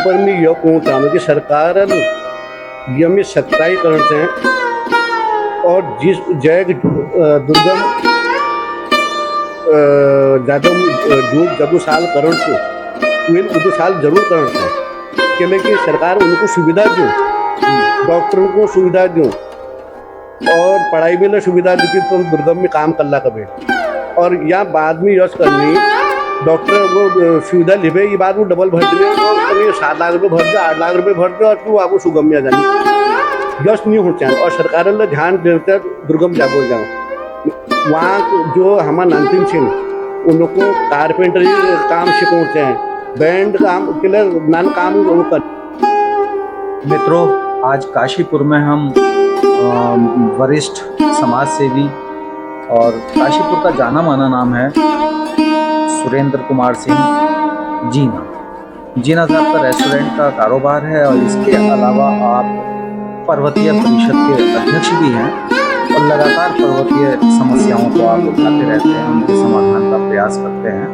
ऊपर में यह कहूँ चाहूँ कि सरकार नियमित सख्ताई करण से और जिस जय दुर्गम ज़्यादा जदू साल करण से उन उदू साल जरूर करण से के लेकिन सरकार उनको सुविधा दूँ, डॉक्टरों को सुविधा दूँ और पढ़ाई में सुविधा दी कि तुम दुर्गम में काम कर ला कभी और यहाँ बाद में यश करनी डॉक्टर वो सुविधा लिभे ये बात वो डबल भर दे और 7 लाख रुपये भर दे 8 लाख रुपये भर दे और तू आपको सुगम में आ जानी यश नहीं हो चाहे और सरकार ने ध्यान देकर दुर्गम जागो जाओ वहाँ जो हमारा नानतीन सिंह उनको कारपेंटरी काम सिखो चाहे बैंड काम के लिए नान काम वो कर। मित्रों, आज काशीपुर में हम वरिष्ठ समाज सेवी और काशीपुर का जाना माना नाम है सुरेंद्र कुमार सिंह जीना साहब का रेस्टोरेंट का कारोबार है और इसके अलावा आप पर्वतीय परिषद के अध्यक्ष भी हैं और लगातार पर्वतीय समस्याओं को आप उठाते रहते हैं, उनके समाधान का प्रयास करते हैं।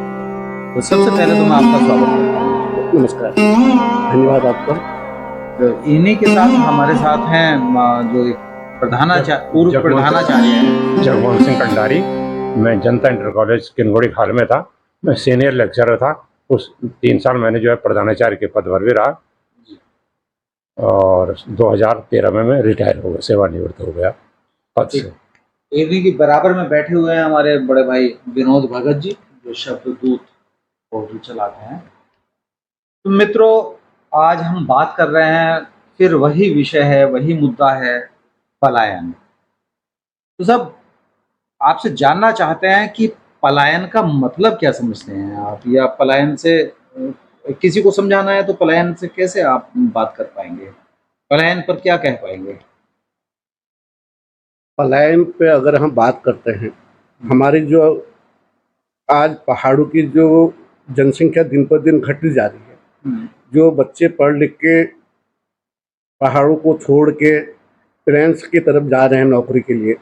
तो सबसे पहले तो मैं आपका स्वागत करता हूँ। नमस्कार, धन्यवाद आपका। तो इन्हीं के साथ हमारे साथ हैं जो पूर्व प्रधानाचार्य हैं जगमोहन सिंह कंडारी। मैं जनता इंटर कॉलेज किनगोड़ी खाल में था, मैं सीनियर लेक्चरर था। उस 3 साल मैंने जो है प्रधानाचार्य के पद पर भी रहा और 2013 में मैं रिटायर हो गया, सेवानिवृत्त हो गया पद से। इन्हीं के बराबर में बैठे हुए हैं हमारे बड़े भाई विनोद भगत जी जो शब्ददूत पोर्टल चलाते हैं। तो मित्रों, आज हम बात कर रहे हैं, फिर वही विषय है, वही मुद्दा है, पलायन। तो सब आपसे जानना चाहते हैं कि पलायन का मतलब क्या समझते हैं आप, या पलायन से किसी को समझाना है तो पलायन से कैसे आप बात कर पाएंगे, पलायन पर क्या कह पाएंगे? पलायन पे अगर हम बात करते हैं, हमारी जो आज पहाड़ों की जो जनसंख्या दिन पर दिन घटती जा रही है, जो बच्चे पढ़ लिख के पहाड़ों को छोड़ के प्लेन्स की तरफ जा रहे हैं नौकरी के लिए,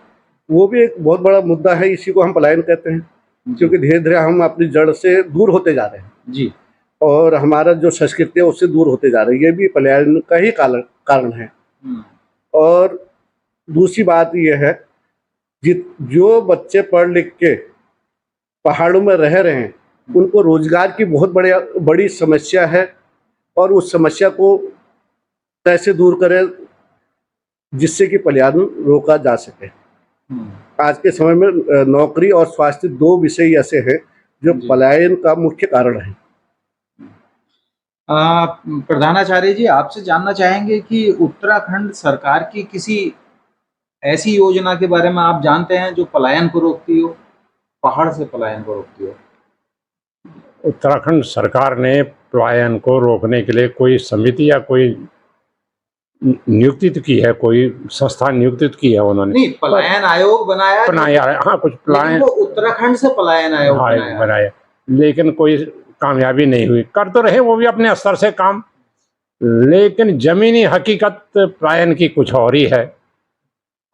वो भी एक बहुत बड़ा मुद्दा है। इसी को हम पलायन कहते हैं क्योंकि धीरे धीरे हम अपनी जड़ से दूर होते जा रहे हैं जी, और और हमारा जो संस्कृति है उससे दूर होते जा रही है। ये भी पलायन का ही कारण है। और दूसरी बात यह है जो बच्चे पढ़ लिख के पहाड़ों में रह रहे हैं उनको रोजगार की बहुत बड़ी समस्या है और उस समस्या को कैसे दूर करें जिससे कि पलायन रोका जा सके। आज के समय में नौकरी और स्वास्थ्य 2 विषय ऐसे हैं जो पलायन का मुख्य कारण है। प्रधानाचार्य जी, आपसे जानना चाहेंगे कि उत्तराखंड सरकार की किसी ऐसी योजना के बारे में आप जानते हैं जो पलायन को रोकती हो, पहाड़ से पलायन को रोकती हो? उत्तराखंड सरकार ने पलायन को रोकने के लिए कोई समिति या कोई नियुक्ति की है, कोई संस्था नियुक्ति की है उन्होंने? नहीं, पलायन आयोग बनाया है। हाँ, कुछ पलायन उत्तराखंड से पलायन आयोग बनाया, लेकिन कोई कामयाबी नहीं हुई। कर तो रहे वो भी अपने स्तर से काम, लेकिन जमीनी हकीकत पलायन की कुछ और ही है।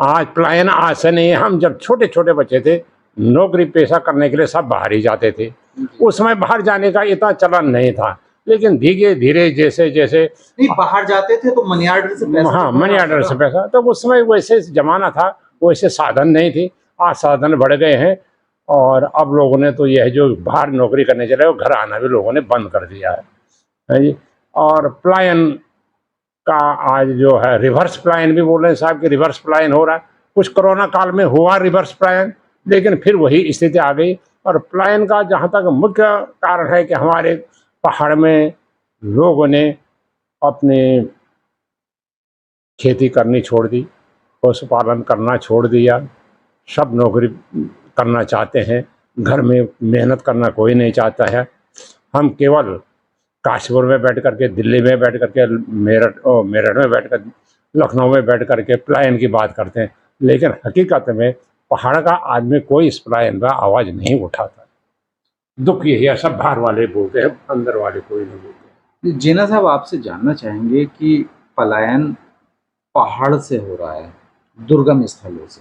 आज पलायन आज से नहीं है। हम जब छोटे छोटे बच्चे थे, नौकरी पेशा करने के लिए सब बाहर ही जाते थे। उस समय बाहर जाने का इतना चलन नहीं था, लेकिन धीरे धीरे जैसे जैसे बाहर जाते थे तो मनी ऑर्डर से पैसा, हाँ, मनी ऑर्डर से पैसा, तो उस समय वैसे जमाना था, वैसे साधन नहीं थी। आज साधन बढ़ गए हैं और अब लोगों ने तो यह जो बाहर नौकरी करने चले वो घर आना भी लोगों ने बंद कर दिया है जी। और पलायन का आज जो है रिवर्स पलायन भी बोल रहे हैं साहब कि रिवर्स पलायन हो रहा है। कुछ कोरोना काल में हुआ रिवर्स पलायन, लेकिन फिर वही स्थिति आ गई। और पलायन का जहाँ तक मुख्य कारण है कि हमारे पहाड़ में लोगों ने अपने खेती करनी छोड़ दी, पशुपालन करना छोड़ दिया, सब नौकरी करना चाहते हैं, घर में मेहनत करना कोई नहीं चाहता है। हम केवल काशीपुर में बैठ करके, दिल्ली में बैठ करके, मेरठ में बैठ कर, लखनऊ में बैठ करके पलायन की बात करते हैं, लेकिन हकीकत में पहाड़ का आदमी कोई इस पलायन का आवाज़ नहीं उठाता। दुख यही है, सब बाहर वाले बोलते हैं, अंदर वाले कोई नहीं बोलते। जीना साहब, आपसे जानना चाहेंगे कि पलायन पहाड़ से हो रहा है, दुर्गम स्थलों से,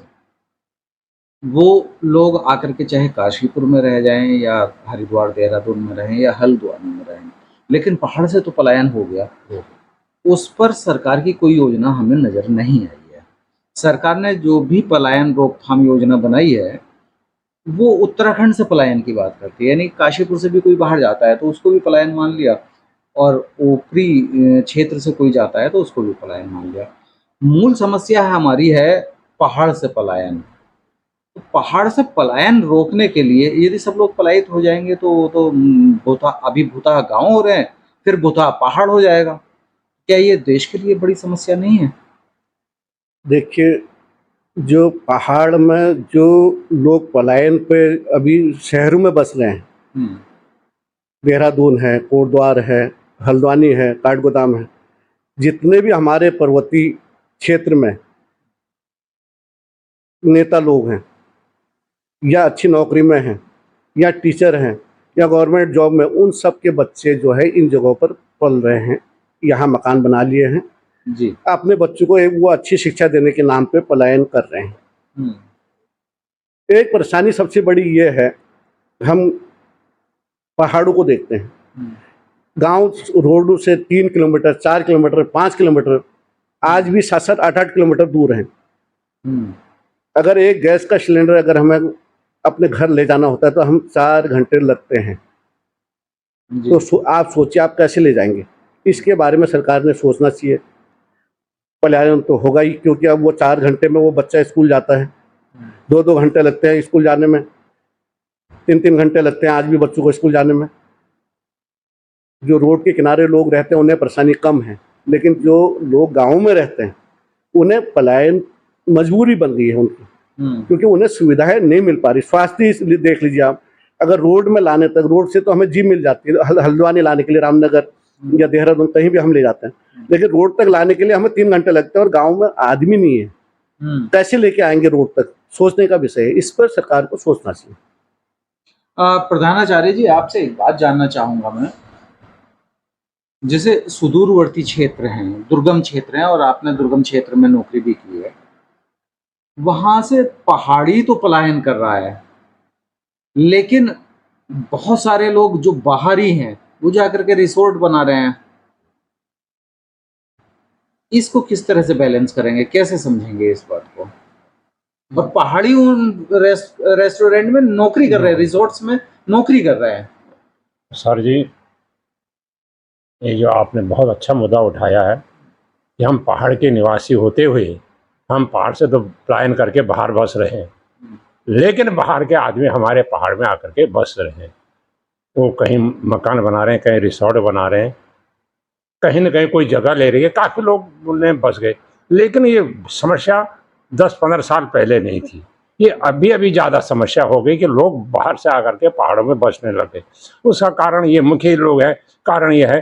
वो लोग आकर के चाहे काशीपुर में रह जाएं या हरिद्वार देहरादून में रहें या हल्द्वानी में रहें, लेकिन पहाड़ से तो पलायन हो गया, उस पर सरकार की कोई योजना हमें नजर नहीं आई है। सरकार ने जो भी पलायन रोकथाम योजना बनाई है वो उत्तराखंड से पलायन की बात करती है, यानी काशीपुर से भी कोई बाहर जाता है तो उसको भी पलायन मान लिया, और ऊपरी क्षेत्र से कोई जाता है तो उसको भी पलायन मान लिया। मूल समस्या हमारी है पहाड़ से पलायन। तो पहाड़ से पलायन रोकने के लिए यदि सब लोग पलायित हो जाएंगे तो भूता गांव हो रहे हैं, फिर भूता पहाड़ हो जाएगा। क्या ये देश के लिए बड़ी समस्या नहीं है? देखिए, जो पहाड़ में जो लोग पलायन पे अभी शहरों में बस रहे हैं, हम्म, देहरादून है, कोटद्वार है, हल्द्वानी है, काठगोदाम है, जितने भी हमारे पर्वतीय क्षेत्र में नेता लोग हैं या अच्छी नौकरी में हैं या टीचर हैं या गवर्नमेंट जॉब में, उन सब के बच्चे जो है इन जगहों पर पल रहे हैं, यहाँ मकान बना लिए हैं, जी। अपने बच्चों को वो अच्छी शिक्षा देने के नाम पे पलायन कर रहे हैं। हम्म, एक परेशानी सबसे बड़ी ये है, हम पहाड़ों को देखते हैं, हम्म, गांव रोड से 3 किलोमीटर, 4 किलोमीटर, 5 किलोमीटर, आज भी 7-7, 8-8 किलोमीटर दूर हैं। हम्म, अगर एक गैस का सिलेंडर अगर हमें अपने घर ले जाना होता है तो हम 4 घंटे लगते हैं। जी। तो आप सोचिए आप कैसे ले जाएंगे। इसके बारे में सरकार ने सोचना चाहिए। पलायन तो होगा ही, क्योंकि अब वो 4 घंटे में वो बच्चा स्कूल जाता है, 2-2 घंटे लगते हैं स्कूल जाने में, 3-3 घंटे लगते हैं आज भी बच्चों को स्कूल जाने में। जो रोड के किनारे लोग रहते हैं उन्हें परेशानी कम है, लेकिन जो लोग गाँव में रहते हैं उन्हें पलायन मजबूरी बन गई है उनकी, क्योंकि उन्हें सुविधाएं नहीं मिल पा रही। स्वास्थ्य इसलिए देख लीजिए आप, अगर रोड में लाने तक, रोड से तो हमें जीप मिल जाती है, हल्द्वानी लाने के लिए रामनगर या देहरादून कहीं भी हम ले जाते हैं, लेकिन रोड तक लाने के लिए हमें 3 घंटे लगते हैं और गांव में आदमी नहीं है, कैसे लेके आएंगे रोड तक? सोचने का विषय है, इस पर सरकार को सोचना चाहिए। प्रधानाचार्य जी, आपसे एक बात जानना चाहूंगा मैं, जैसे सुदूरवर्ती क्षेत्र हैं, दुर्गम क्षेत्र हैं, और आपने दुर्गम क्षेत्र में नौकरी भी की है, वहां से पहाड़ी तो पलायन कर रहा है, लेकिन बहुत सारे लोग जो बाहरी हैं वो जाकर के रिसोर्ट बना रहे हैं। इसको किस तरह से बैलेंस करेंगे, कैसे समझेंगे इस बात को? और पहाड़ी उन रेस्टोरेंट में नौकरी कर रहे हैं, रिसोर्ट्स में नौकरी कर रहे हैं। सर जी, ये जो आपने बहुत अच्छा मुद्दा उठाया है कि हम पहाड़ के निवासी होते हुए हम पहाड़ से तो पलायन करके बाहर बस रहे हैं, लेकिन बाहर के आदमी हमारे पहाड़ में आकर के बस रहे हैं। वो कहीं मकान बना रहे हैं, कहीं रिसोर्ट बना रहे हैं, कहीं न कहीं कोई जगह ले रही है, काफ़ी लोग उन्हें बस गए। लेकिन ये समस्या 10-15 साल पहले नहीं थी, ये अभी अभी ज़्यादा समस्या हो गई कि लोग बाहर से आकर के पहाड़ों में बसने लगे। उसका कारण ये मुख्य लोग है, कारण ये है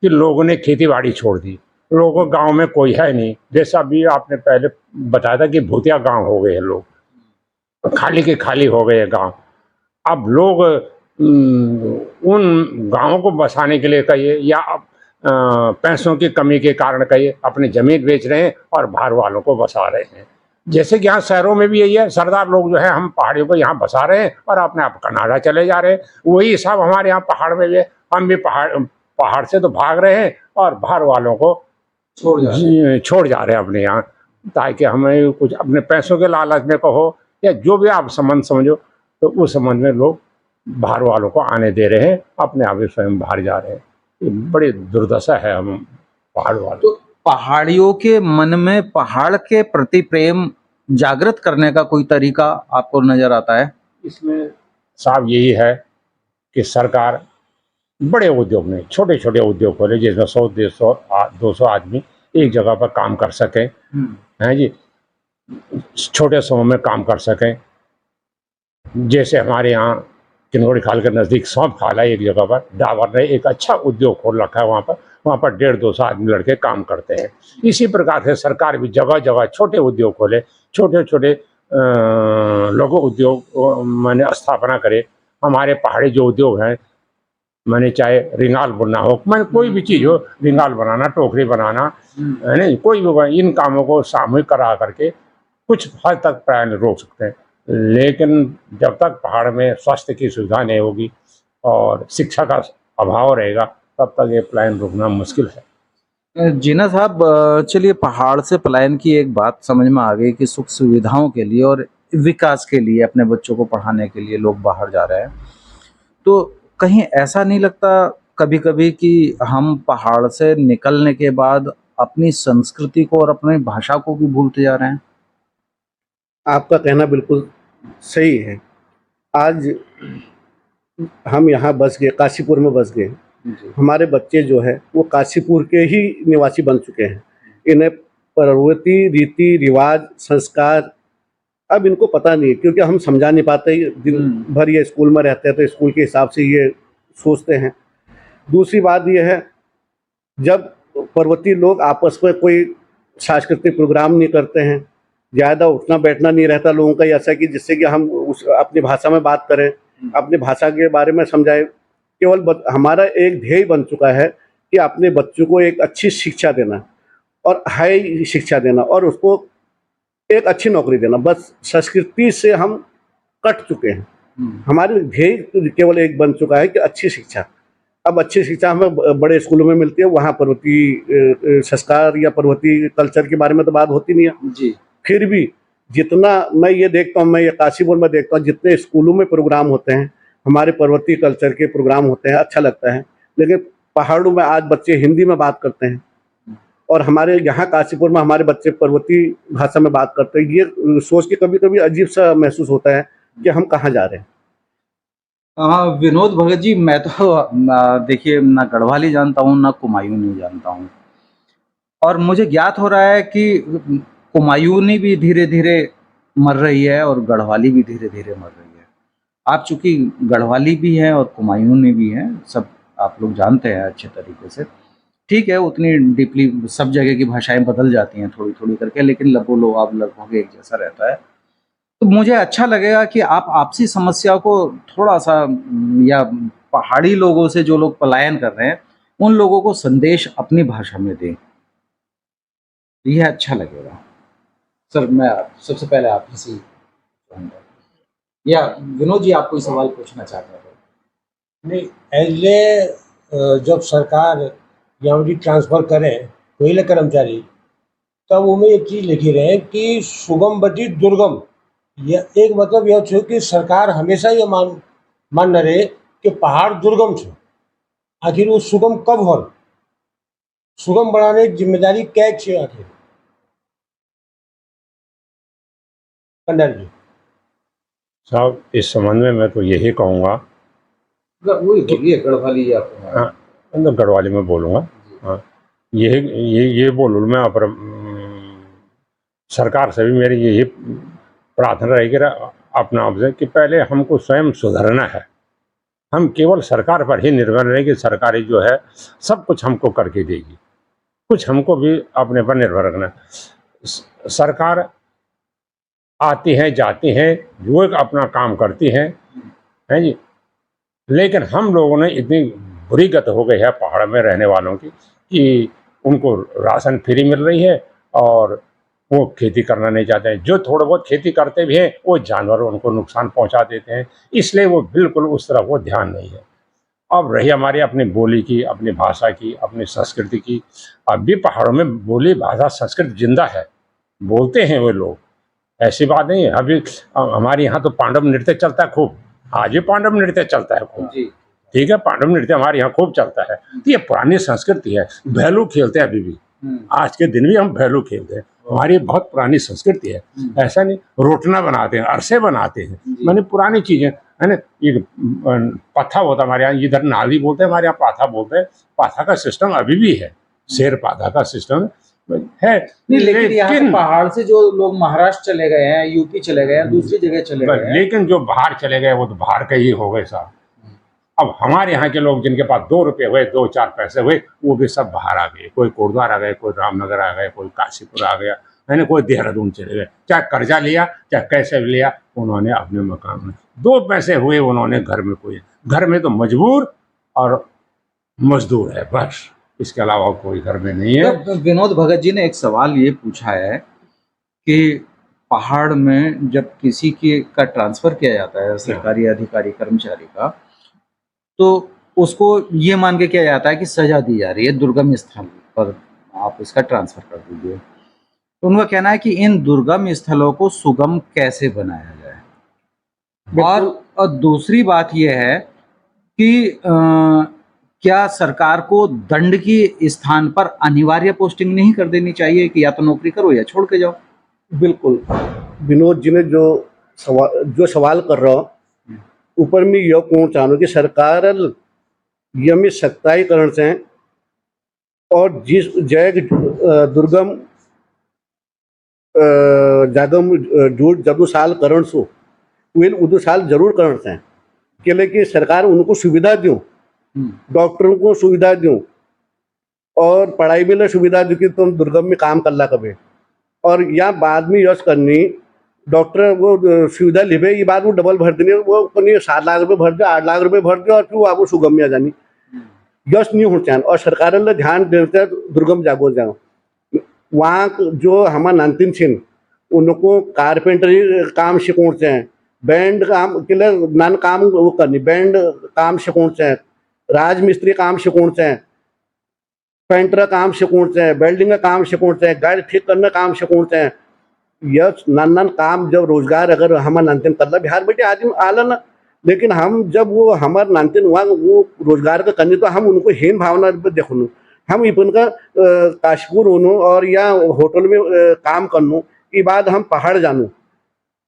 कि लोगों ने खेती बाड़ी छोड़ दी, लोगों गांव में कोई है नहीं। जैसा अभी आपने पहले बताया था कि भूतिया गांव हो गए हैं, लोग खाली के खाली हो गए हैं गांव। अब लोग उन गांवों को बसाने के लिए कहिए या पैसों की कमी के कारण कहिए अपनी ज़मीन बेच रहे हैं और बाहर वालों को बसा रहे हैं। जैसे कि यहाँ शहरों में भी यही है, सरदार लोग जो है हम पहाड़ियों को यहाँ बसा रहे हैं और अपने आप कनाडा चले जा रहे हैं। वही हिसाब हमारे यहाँ पहाड़ में भी है, हम भी पहाड़ से तो भाग रहे हैं और बाहर वालों को छोड़ जा रहे हैं अपने यहाँ, ताकि हमें कुछ अपने पैसों के लालच में कहो या जो भी आप संबंध समझो, तो उस संबंध में लोग बाहर वालों को आने दे रहे हैं, अपने आप ही स्वयं बाहर जा रहे हैं। ये बड़ी दुर्दशा है हम पहाड़ वालों। तो पहाड़ियों के मन में पहाड़ के प्रति प्रेम जागृत करने का कोई तरीका आपको नजर आता है? इसमें साहब यही है कि सरकार बड़े उद्योग में छोटे छोटे उद्योग खोले, जिसमें 100-150-200 आदमी एक जगह पर काम कर सकें, हैं जी, छोटे समूह में काम कर सकें। जैसे हमारे यहाँ किन्नौर खाल के नज़दीक सौंप खाल है, एक जगह पर डाबर ने एक अच्छा उद्योग खोल रखा है, वहाँ पर 150-200 आदमी लड़के काम करते हैं। इसी प्रकार से सरकार भी जगह जगह छोटे उद्योग खोले, छोटे छोटे लघु उद्योग मैंने स्थापना करे। हमारे पहाड़ी जो उद्योग हैं, मैंने चाहे रिंगाल बुनना हो, मैंने कोई भी चीज़ हो, रिंगाल बनाना, टोकरी बनाना, है नहीं, कोई भी, इन कामों को सामूहिक करा करके कुछ हद तक पलायन रोक सकते हैं। लेकिन जब तक पहाड़ में स्वास्थ्य की सुविधा नहीं होगी और शिक्षा का अभाव रहेगा तब तक ये पलायन रुकना मुश्किल है। जीना साहब, चलिए, पहाड़ से पलायन की एक बात समझ में आ गई कि सुख सुविधाओं के लिए और विकास के लिए अपने बच्चों को पढ़ाने के लिए लोग बाहर जा रहे हैं। तो कहीं ऐसा नहीं लगता कभी-कभी कि हम पहाड़ से निकलने के बाद अपनी संस्कृति को और अपनी भाषा को भी भूलते जा रहे हैं? आपका कहना बिल्कुल सही है। आज हम यहाँ बस गए, काशीपुर में बस गए। जी। हमारे बच्चे जो है वो काशीपुर के ही निवासी बन चुके हैं। इन्हें पर्वतीय रीति रिवाज संस्कार अब इनको पता नहीं है, क्योंकि हम समझा नहीं पाते। दिन भर ये स्कूल में रहते हैं तो स्कूल के हिसाब से ये सोचते हैं। दूसरी बात ये है, जब पर्वतीय लोग आपस में कोई सांस्कृतिक प्रोग्राम नहीं करते हैं, ज़्यादा उठना बैठना नहीं रहता लोगों का ऐसा कि जिससे कि हम उस अपनी भाषा में बात करें, अपनी भाषा के बारे में समझाएं। केवल हमारा एक ध्येय बन चुका है कि अपने बच्चों को एक अच्छी शिक्षा देना और हाई शिक्षा देना और उसको एक अच्छी नौकरी देना। बस संस्कृति से हम कट चुके हैं। हमारी ध्येय केवल एक बन चुका है कि अच्छी शिक्षा। अब अच्छी शिक्षा हमें बड़े स्कूलों में मिलती है, वहाँ पर्वतीय संस्कार या पर्वतीय कल्चर के बारे में तो बात होती नहीं है जी। फिर भी जितना मैं ये देखता हूँ, मैं ये काशीपुर में देखता हूँ, जितने स्कूलों में प्रोग्राम होते हैं, हमारे पर्वतीय कल्चर के प्रोग्राम होते हैं, अच्छा लगता है। लेकिन पहाड़ों में आज बच्चे हिंदी में बात करते हैं और हमारे यहाँ काशीपुर में हमारे बच्चे पर्वतीय भाषा में बात करते हैं। ये सोच के कभी कभी अजीब सा महसूस होता है कि हम कहाँ जा रहे हैं। विनोद भगत जी, मैं तो देखिए, ना गढ़वाली जानता हूँ ना कुमायूनी जानता हूँ, और मुझे ज्ञात हो रहा है कि कुमायूनी भी धीरे धीरे मर रही है और गढ़वाली भी धीरे धीरे मर रही है। आप चूंकि गढ़वाली भी हैं और कुमायूनी भी हैं, सब आप लोग जानते हैं अच्छे तरीके से। ठीक है, उतनी डीपली सब जगह की भाषाएं बदल जाती हैं थोड़ी थोड़ी करके, लेकिन लगभग लगभग एक जैसा रहता है। तो मुझे अच्छा लगेगा कि आप आपसी समस्या को थोड़ा सा या पहाड़ी लोगों से जो लोग पलायन कर रहे हैं उन लोगों को संदेश अपनी भाषा में दें। यह अच्छा लगेगा। सर, मैं सबसे पहले आप से कहूँगा, या विनोद जी आप कोई सवाल पूछना चाहते हैं? नहीं, एजले जब सरकार यहाँ ट्रांसफ़र करें कोयले कर्मचारी, तब उनमें एक चीज़ लिखी रहे कि सुगम बटी दुर्गम। यह एक मतलब यह छो कि सरकार हमेशा ये मान रहे कि पहाड़ दुर्गम छो। आखिर वो सुगम कब हो? सुगम बनाने की जिम्मेदारी क्या छे आखिर? कंडर जी साहब, इस संबंध में मैं तो यही कहूँगा, वही बोलिए, गढ़वाली या हाँ, मैं गढ़वाली में बोलूँगा। हाँ, ये बोलूँ मैं सरकार से भी मेरी यही प्रार्थना रहेगी अपना आपसे कि पहले हमको स्वयं सुधरना है। हम केवल सरकार पर ही निर्भर रहे कि सरकारी जो है सब कुछ हमको करके देगी, कुछ हमको भी अपने पर निर्भर रखना है। सरकार आती है जाती है, जो एक अपना काम करती है जी, लेकिन हम लोगों ने इतनी बुरी गत हो गई है पहाड़ में रहने वालों की कि उनको राशन फ्री मिल रही है और वो खेती करना नहीं चाहते हैं। जो थोड़ा बहुत खेती करते भी हैं वो जानवर उनको नुकसान पहुंचा देते हैं, इसलिए वो बिल्कुल उस तरफ वो ध्यान नहीं है। अब रही हमारी अपनी बोली की, अपनी भाषा की, अपनी संस्कृति की, अब भी पहाड़ों में बोली भाषा संस्कृति जिंदा है, बोलते हैं वो लोग, ऐसी बात नहीं है। अभी हमारे यहाँ तो पांडव नृत्य चलता है खूब, आज भी पांडव नृत्य चलता है खूब, ठीक है, पांडव नृत्य हमारे यहाँ खूब चलता है। तो ये पुरानी संस्कृति है। भैलू खेलते हैं अभी भी, आज के दिन भी हम भैलू खेलते हैं, हमारी बहुत पुरानी संस्कृति है। ऐसा नहीं, रोटना बनाते हैं, अरसे बनाते हैं, मैंने पुरानी चीजें है ना। ये पाथा होता है हमारे यहाँ, इधर नाली बोलते हैं, हमारे यहाँ पाथा बोलते हैं। पाथा का सिस्टम अभी भी है, शेर पाथा का सिस्टम है। नहीं, लेकिन यहाँ पहाड़ से जो लोग महाराष्ट्र चले गए हैं, यूपी चले गए हैं, दूसरी जगह चले गए हैं, लेकिन जो बाहर चले गए वो तो बाहर के ही हो गए साहब। अब हमारे यहाँ के लोग जिनके पास 2 रुपये हुए, 2-4 पैसे हुए, वो भी सब बाहर आ गए। कोई कोटद्वार आ गए, कोई रामनगर आ गए, कोई काशीपुर आ गया, मैंने कोई देहरादून चले गए। चाहे कर्जा लिया चाहे कैसे भी लिया, उन्होंने अपने मकान में 2 पैसे हुए, उन्होंने घर में कोई, घर में तो मजबूर और मजदूर है, बस, इसके अलावा कोई घर में नहीं है। तो विनोद भगत जी ने एक सवाल ये पूछा है कि पहाड़ में जब किसी का ट्रांसफर किया जाता है, सरकारी अधिकारी कर्मचारी का, तो उसको ये मान के किया जाता है कि सजा दी जा रही है, दुर्गम स्थल पर आप इसका ट्रांसफर कर दीजिए। तो उनका कहना है कि इन दुर्गम स्थलों को सुगम कैसे बनाया जाए। और दूसरी बात यह है कि क्या सरकार को दंड की स्थान पर अनिवार्य पोस्टिंग नहीं कर देनी चाहिए कि या तो नौकरी करो या छोड़ के जाओ। बिल्कुल विनोद जी ने जो सवाल कर रहा हो ऊपर में यह कहना चाहूँ कि सरकार यमी सख्ताईकरण से और जिस जय दुर्गम जागम जूट जदू साल करण सो वे उदू साल जरूर करण से के लेकिन सरकार उनको सुविधा दूँ, डॉक्टरों को सुविधा दूँ और पढ़ाई में सुविधा दूँ कि तुम दुर्गम में काम कर ला कभी और या बाद में यश करनी डॉक्टर वो सुविधा लिबे ये बात वो डबल भर देनी वो कहीं 7 लाख रुपये भर दे 8 लाख रुपये भर दे और फिर वो आपको सुगम में आ जानी यश नहीं होना चाहिए। और सरकार ने ध्यान देते दुर्गम जागो जाओ वहाँ जो हमारे नानतीन छिन उनको कारपेंटरी काम सिखाते हैं, बैंड काम के लिए नान काम वो करनी बैंड काम सिखाते हैं, राजमिस्त्री काम सिखाते हैं, पेंटर काम सिखाते हैं, वेल्डिंग का काम सिखाते हैं, गाड़ी ठीक करने काम सिखाते हैं। यह नान काम जब रोजगार अगर हमारे नानतीन कर ला बिहार बेटे आदमी आला ना, लेकिन हम जब वो हमारे नानतीन वहाँ वो रोजगार का करनी तो हम उनको हीन भावना देखो हम इपन का काशपुर होनो और या होटल में काम करनो ये बाद हम पहाड़ जानो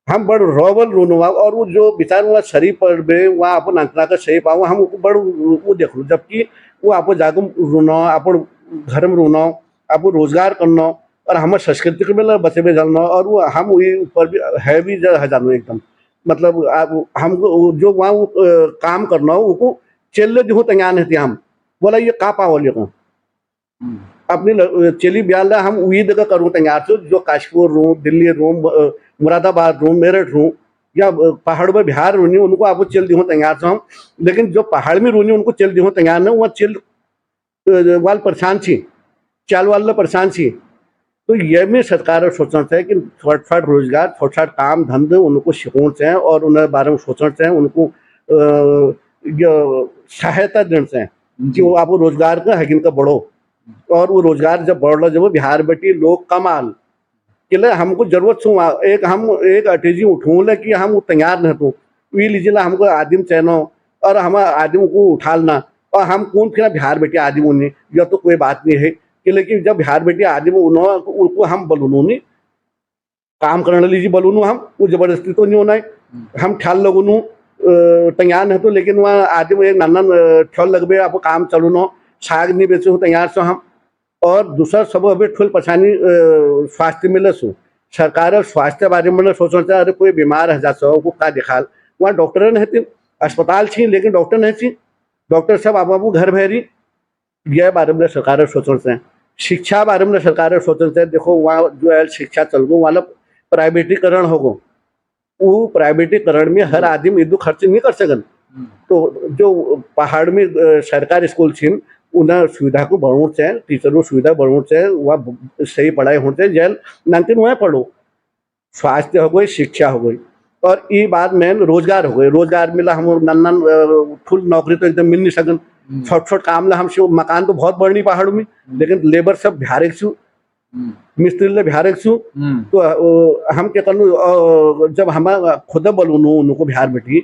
हम बड़ रोबल रोनो और वो जो बेचार वहाँ शरीर पर बे वहाँ अपन अंतना का सही पाओ हम बड़ वो देख लो, जबकि वो आप जागम रोना अपन घर में रोना आप रोजगार करना और हमारे संस्कृति में बचे में जाना और वो हम वही ऊपर भी है भी जानो एकदम मतलब हम जो वहाँ वो काम करना हो वो चल जो तैयार है हम बोला ये का पाओ लेकिन अपनी चली ब्याल हम वही जगह करूँ तैयार से जो काशपुर रू दिल्ली रू मुरादाबाद रू मेरठ रू या पहाड़ में बिहार रूनी उनको आप चल दी हूँ तैयार से हम, लेकिन जो पहाड़ में रूनी उनको चल दी हूँ तैयार नहीं वहाँ चल वाल परेशान छी चाल वाल परेशान छी। तो ये में सरकार सोचना चाहिए कि छोट रोजगार छोट काम धंधे उनको सिखाना चाहिए और उन्हें बारे में सोचना चाहिए, उनको सहायता देना चाहिए कि वो आप रोजगार का है इनका बढ़ो और वो रोजगार जब बढ़ रहा जब बिहार बेटी लोग कमाल के लिए हमको जरूरत छू एक अटेजी उठूँ ले कि हम तैयार न तो वी लीजिए हमको आदिम चैनो और हम आदिम को उठालना और हम कौन फिर बिहार बेटी आदिम उन्हें यह तो कोई बात नहीं है कि लेकिन जब बिहार बेटी आदिम उनको हम बलूनू नहीं काम करने लीजिए बलूनू हम वो जबरदस्ती तो नहीं होना है हम ख्याल लगूनू तैयार न तो लेकिन वहाँ आदिम एक नाना ठल लगबे आपको काम चलू न साग नहीं बेचे हो तैयार से हम और दूसरा सब अभी ठुल परेशानी स्वास्थ्य मिले सो सरकार स्वास्थ्य बारे में सोचना चाहिए अरे कोई बीमार है जा सो का दिखाल वहाँ डॉक्टर नहीं थी अस्पताल छी लेकिन डॉक्टर नहीं थी डॉक्टर सब आप घर भेरी यह बारे में सरकार सोचना चाहिए। शिक्षा बारे में सरकार सोचना चाहिए देखो वहाँ जो है शिक्षा चल गो वाला प्राइवेटीकरण होगो वो प्राइवेटीकरण में हर आदमी इतना खर्च नहीं कर सकन तो जो पहाड़ में सरकारी स्कूल छी उन्हें सुविधा को बढ़ाना चाहिए, टीचरों सुविधा बढ़ाना चाहिए, वहाँ सही पढ़ाई होनी चाहिए जैल नानतीन वहाँ पढ़ो स्वास्थ्य हो गई शिक्षा हो गई और ये बात मेन रोजगार हो गई रोजगार मिला हम नन फुल नौकरी तो एकदम मिल नहीं सकन छोट काम ला हम मकान तो बहुत बढ़नी पहाड़ों में लेकिन लेबर सब बिहार छू मिस्त्री ले बिहार छू तो हम क्या करूँ जब हम खुद बोलूँ उनको बिहार बेटी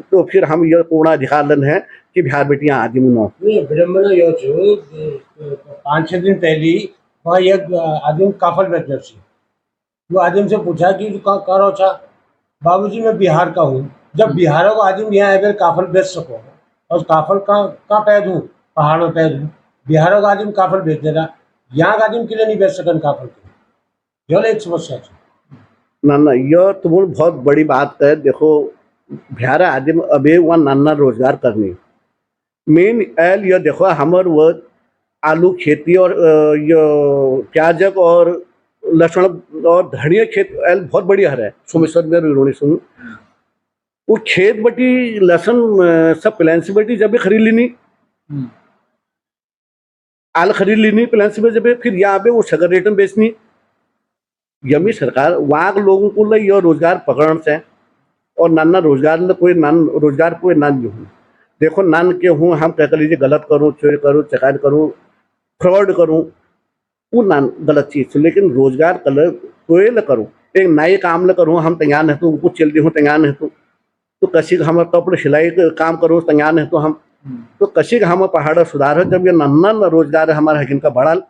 तो फिर हम ये पूर्ण अधिकार लन है कि बिहार बेटियाँ आदि में विडंबना यो छो 5-6 दिन पहले वहाँ एक आदमी काफल बेचने से वो आदमी से पूछा कि करो छा बाबूजी मैं बिहार का हूँ जब बिहार का आदमी यहाँ अगर काफल बेच सको और काफल का पैद हूँ पहाड़ में पैद हूँ बिहार का आदमी काफल बेच देना यहाँ का आदमी के लिए नहीं बेच सकन काफल के यह एक समस्या है ना यह तो बहुत बड़ी बात है। देखो बिहार आदमी अभी वहाँ नाना रोजगार करनी मेन एल यह देखो हमार वो आलू खेती और ये प्याजक और लहसुन और धनिया खेत एल बहुत बढ़िया है सोमेश्वर में रोनी सुन वो खेत बटी लहसुन सब प्लान से बटी जब भी खरीद लेनी आल खरीद लेनी प्लान से जब फिर यहाँ पे वो सगर रेट में बेचनी यमी सरकार वहाँ के लोगों को यह रोजगार पकड़ना चाहिए और नाना रोजगार कोई नान जो देखो नान के हूँ हम क्या कर लीजिए गलत करूँ चोरी करूँ चकारी करूँ फ्रॉड करूँ वो ना गलत चीज़ है लेकिन रोजगार कल कोई ल करूँ एक नए काम ल करूँ हम तैयार नहीं तो कुछ चल दी हूँ तैयार नहीं तो कसी हम कपड़े सिलाई के काम करूँ तैयार नहीं तो हम तो कसी हम पहाड़ सुधार है जब ये नन्ना रोजगार हमारा है का बढ़ल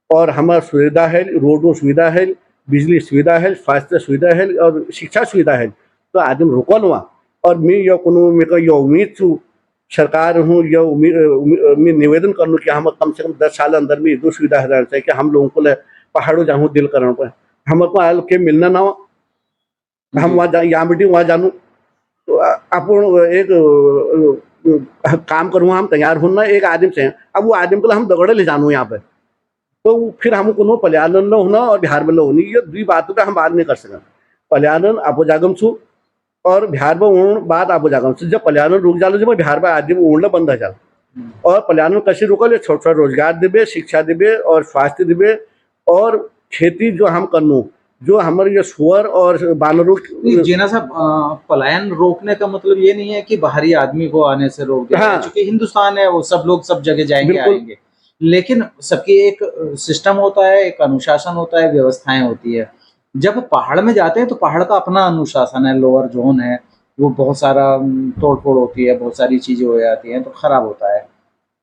और हमारा सुविधा है रोडों सुविधा है बिजली सुविधा है स्वास्थ्य सुविधा है और शिक्षा सुविधा है तो आदमी रुकल हुआ और मैं यो कोनो मेरे यो उम्मीद छू सरकार हूँ या मैं निवेदन कर लूँ कि हम कम से कम 10 साल अंदर में दो सुविधा है चाहिए कि हम लोगों को पहाड़ों जाऊँ दिल करने पर हमको आल के मिलना ना हो हम वहाँ यहाँ बेटी वहाँ जानूँ तो अपन एक काम करूँ हम तैयार होना एक आदमी से अब वो आदमी को हम दगड़े ले जानूँ यहाँ पे तो फिर हम कोनो पलायन न होना और बिहार में न होनी ये दुई बातों पर हम बात नहीं कर सकें पलायन आपो जागम छू और बिहार में उड़ बात आपो जागम छू जब पलायन रुक जालो जब बिहार में आदमी उड़ना बंद हो जाए और पलायन कैसे रुकल छोटा छोटा रोजगार देवे शिक्षा देवे और स्वास्थ्य देवे और खेती जो हम करनू जो हमारे ये सुअर और बानरों जीना साहब पलायन रोकने का मतलब ये नहीं है कि बाहरी आदमी को आने से रोक दिया हाँ। क्योंकि हिंदुस्तान है वो सब लोग सब जगह जाएंगे बिल्कुल। आएंगे लेकिन सबकी एक सिस्टम होता है एक अनुशासन होता है व्यवस्थाएं होती है जब पहाड़ में जाते हैं तो पहाड़ का अपना अनुशासन है लोअर जोन है वो बहुत सारा तोड़ फोड़ होती है बहुत सारी चीजें हो जाती हैं तो खराब होता है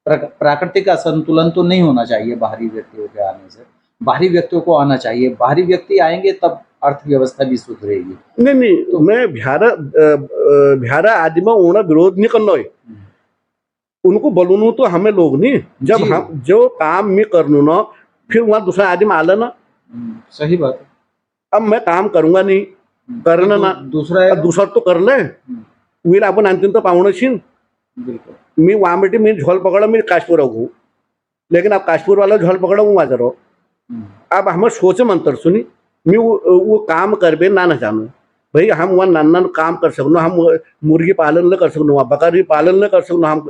प्राकृतिक असंतुलन तो नहीं होना चाहिए बाहरी व्यक्तियों के आने से बाहरी व्यक्तियों को आना चाहिए बाहरी व्यक्ति आएंगे तब अर्थव्यवस्था भी सुधरेगी नहीं तो मैं बिहारा आदमी उड़ा विरोध नहीं करना है उनको बोलूँ तो हमें लोग नहीं जब जी। हम जो काम मैं करनू ना फिर वहाँ दूसरा आदमी आला ना सही बात है अब मैं काम करूंगा नहीं करना ना दूसरा है दूसरा तो कर ले वीर आपण अंतिम तो पाहुणं छीन बिल्कुल मी वहाँ बेटी मैं झोल पकड़ा मैं काशपुर रहूँ लेकिन अब काशपुर वाला झोल पकड़ा हूँ वहाँ रहो अब हमें सोच में अंतर सुनी मैं वो काम करबे ना जानू भाई हम वहाँ नाना काम कर सकूँ हम मुर्गी पालन न कर सकूँ वहाँ बकरी पालन न कर सकूँ हम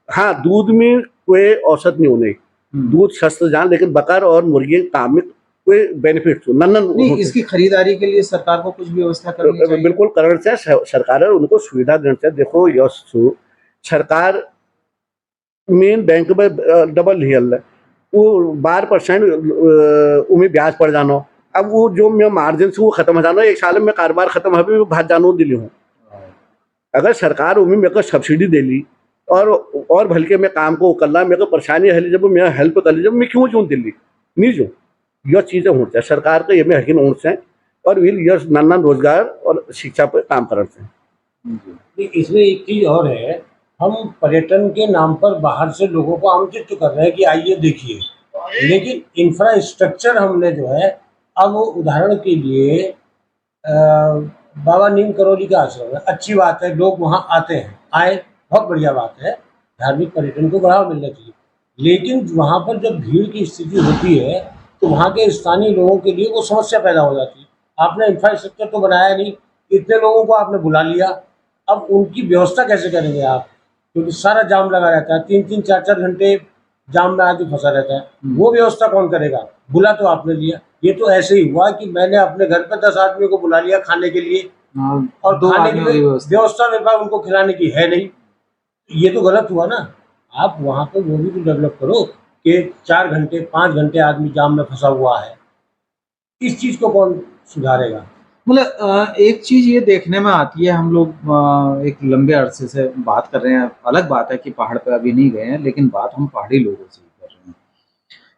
हाँ दूध में कोई औसत नहीं होने दूध सस्ता जान लेकिन बकर और मुर्गी काम में कोई बेनिफिट नहीं इसकी खरीदारी के लिए सरकार को कुछ व्यवस्था करनी चाहिए बिल्कुल करण से सरकार है उनको सुविधा देना चाहिए देखो यश सरकार मेन बैंक में डबल हियल है वो 12% उम्मीद ब्याज पड़ जानो अब वो जो मैं मार्जिन से वो खत्म हो जाना एक साल में कारोबार खत्म हो भाग जानो दिली हूँ अगर सरकार उम्मीद मेरे को सब्सिडी दे ली और भलके मैं काम को करना मेरे को परेशानी है जब मैं हेल्प कर ली जब मैं क्यों दिल्ली नहीं जो यह चीज़ें होनी चाहिए सरकार का ये में हकीन होना चाहिए और यह नाना रोजगार और शिक्षा पर काम करना चाहिए इसमें एक चीज और है हम पर्यटन के नाम पर बाहर से लोगों को आमंत्रित तो कर रहे हैं कि आइए देखिए लेकिन इंफ्रास्ट्रक्चर हमने जो है अब उदाहरण के लिए बाबा नीम करोली का आश्रम है अच्छी बात है लोग वहाँ आते हैं आए बहुत बढ़िया बात है धार्मिक पर्यटन को बढ़ावा मिलना चाहिए लेकिन वहाँ पर जब भीड़ की स्थिति होती है तो वहाँ के स्थानीय लोगों के लिए वो समस्या पैदा हो जाती है आपने इंफ्रास्ट्रक्चर तो बनाया नहीं इतने लोगों को आपने बुला लिया अब उनकी व्यवस्था कैसे करेंगे आप क्योंकि सारा जाम लगा रहता है 3-3 4-4 घंटे जाम में आदमी फंसा रहता है वो व्यवस्था कौन करेगा बुला तो आपने लिया ये तो ऐसे ही हुआ कि मैंने अपने घर पर 10 आदमियों को बुला लिया खाने के लिए और खाने की व्यवस्था मेरे पास उनको खिलाने की है नहीं ये तो गलत हुआ ना आप वहाँ पर वो भी तो डेवलप करो कि 4 घंटे 5 घंटे आदमी जाम में फंसा हुआ है इस चीज को कौन सुधारेगा मतलब एक चीज ये देखने में आती है हम लोग एक लंबे अरसे से बात कर रहे हैं अलग बात है कि पहाड़ पे अभी नहीं गए हैं लेकिन बात हम पहाड़ी लोगों से ही कर रहे हैं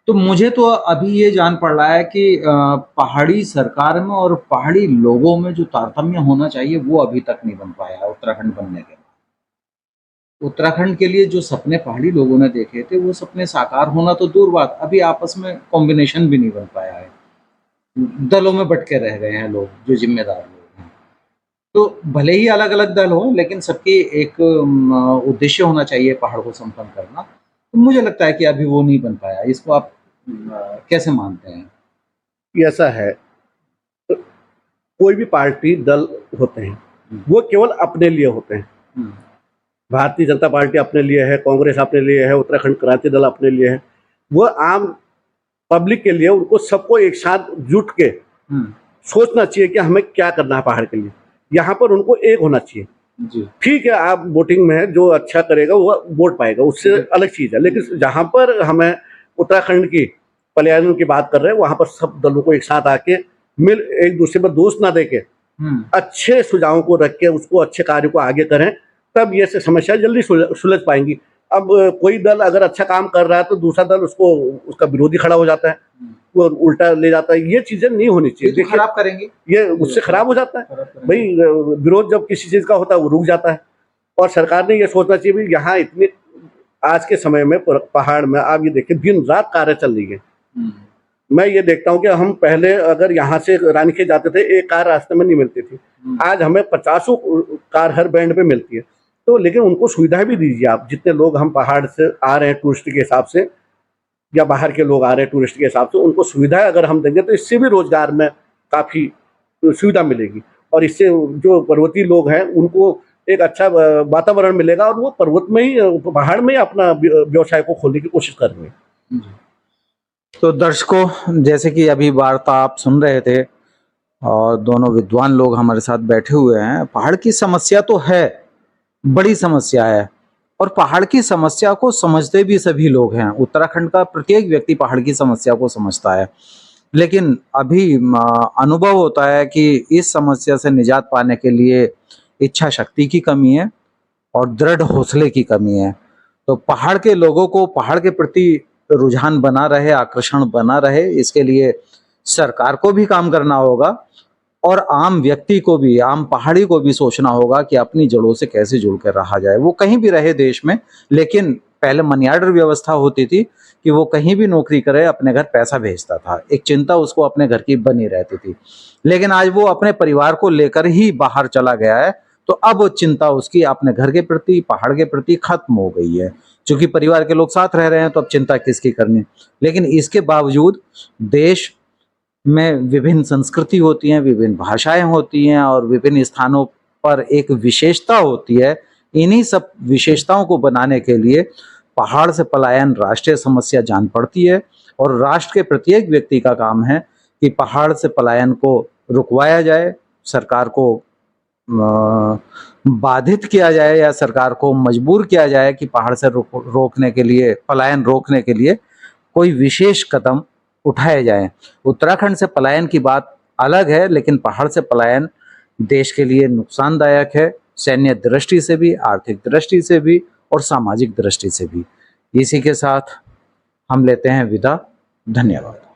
तो मुझे तो अभी ये जान पड़ रहा है कि पहाड़ी सरकार में और पहाड़ी लोगों में जो तारतम्य होना चाहिए वो अभी तक नहीं बन पाया उत्तराखंड बनने के बाद उत्तराखंड के लिए जो सपने पहाड़ी लोगों ने देखे थे वो सपने साकार होना तो दूर बात अभी आपस में कॉम्बिनेशन भी नहीं बन पाया है दलों में बट के रह गए हैं लोग जो जिम्मेदार लोग हैं तो भले ही अलग अलग दल हो लेकिन सबकी एक उद्देश्य होना चाहिए पहाड़ को संपन्न करना तो मुझे लगता है कि अभी वो नहीं बन पाया इसको आप कैसे मानते हैं ऐसा है कोई भी पार्टी दल होते हैं वो केवल अपने लिए होते हैं भारतीय जनता पार्टी अपने लिए है कांग्रेस अपने लिए है उत्तराखंड क्रांति दल अपने लिए है वो आम पब्लिक के लिए उनको सबको एक साथ जुट के सोचना चाहिए कि हमें क्या करना है पहाड़ के लिए यहाँ पर उनको एक होना चाहिए जी ठीक है, आप वोटिंग में है, जो अच्छा करेगा वो वोट पाएगा, उससे अलग चीज़ है। लेकिन जहाँ पर हमें उत्तराखंड की पलायन की बात कर रहे हैं, वहाँ पर सब दलों को एक साथ आके मिल एक दूसरे पर दोष ना देके अच्छे सुझावों को रख के उसको अच्छे कार्य को आगे करें, तब ये समस्या जल्दी सुलझ पाएंगी। अब कोई दल अगर अच्छा काम कर रहा है तो दूसरा दल उसको उसका विरोधी खड़ा हो जाता है, वो उल्टा ले जाता है। ये चीजें नहीं होनी ये चाहिए। तो देखिए, खराब करेंगे, ये उससे खराब हो जाता है खराब करेंगे। भाई। विरोध जब किसी चीज का होता है वो रुक जाता है। और सरकार ने ये सोचना चाहिए भी यहाँ इतने आज के समय में पहाड़ में आप ये देखिए दिन रात कारें चल रही है। मैं ये देखता हूँ कि हम पहले अगर यहाँ से रानीखेत जाते थे, एक कार रास्ते में नहीं मिलती थी, आज हमें 50 कार हर बैंड पे मिलती है। तो लेकिन उनको सुविधा भी दीजिए आप, जितने लोग हम पहाड़ से आ रहे हैं टूरिस्ट के हिसाब से या बाहर के लोग आ रहे हैं टूरिस्ट के हिसाब से, उनको सुविधा अगर हम देंगे तो इससे भी रोजगार में काफ़ी सुविधा मिलेगी। और इससे जो पर्वतीय लोग हैं उनको एक अच्छा वातावरण मिलेगा और वो पर्वत में ही पहाड़ में ही अपना व्यवसाय को खोलने की कोशिश कर रहे हैं। तो दर्शकों, जैसे कि अभी वार्ता आप सुन रहे थे और दोनों विद्वान लोग हमारे साथ बैठे हुए हैं। पहाड़ की समस्या तो है, बड़ी समस्या है, और पहाड़ की समस्या को समझते भी सभी लोग हैं। उत्तराखंड का प्रत्येक व्यक्ति पहाड़ की समस्या को समझता है, लेकिन अभी अनुभव होता है कि इस समस्या से निजात पाने के लिए इच्छा शक्ति की कमी है और दृढ़ हौसले की कमी है। तो पहाड़ के लोगों को पहाड़ के प्रति रुझान बना रहे, आकर्षण बना रहे, इसके लिए सरकार को भी काम करना होगा और आम व्यक्ति को भी, आम पहाड़ी को भी सोचना होगा कि अपनी जड़ों से कैसे जुड़कर रहा जाए। वो कहीं भी रहे देश में, लेकिन पहले मनी ऑर्डर व्यवस्था होती थी कि वो कहीं भी नौकरी करे, अपने घर पैसा भेजता था, एक चिंता उसको अपने घर की बनी रहती थी। लेकिन आज वो अपने परिवार को लेकर ही बाहर चला गया है, तो अब चिंता उसकी अपने घर के प्रति, पहाड़ के प्रति खत्म हो गई है। क्योंकि परिवार के लोग साथ रह रहे हैं तो अब चिंता किसकी करनी। लेकिन इसके बावजूद देश में विभिन्न संस्कृति होती हैं, विभिन्न भाषाएं होती हैं और विभिन्न स्थानों पर एक विशेषता होती है। इन्हीं सब विशेषताओं को बनाने के लिए पहाड़ से पलायन राष्ट्रीय समस्या जान पड़ती है और राष्ट्र के प्रत्येक व्यक्ति का काम है कि पहाड़ से पलायन को रुकवाया जाए, सरकार को बाधित किया जाए या सरकार को मजबूर किया जाए कि पहाड़ से रोकने के लिए, पलायन रोकने के लिए कोई विशेष कदम उठाए जाएं। उत्तराखंड से पलायन की बात अलग है, लेकिन पहाड़ से पलायन देश के लिए नुकसानदायक है, सैन्य दृष्टि से भी, आर्थिक दृष्टि से भी और सामाजिक दृष्टि से भी। इसी के साथ हम लेते हैं विदा। धन्यवाद।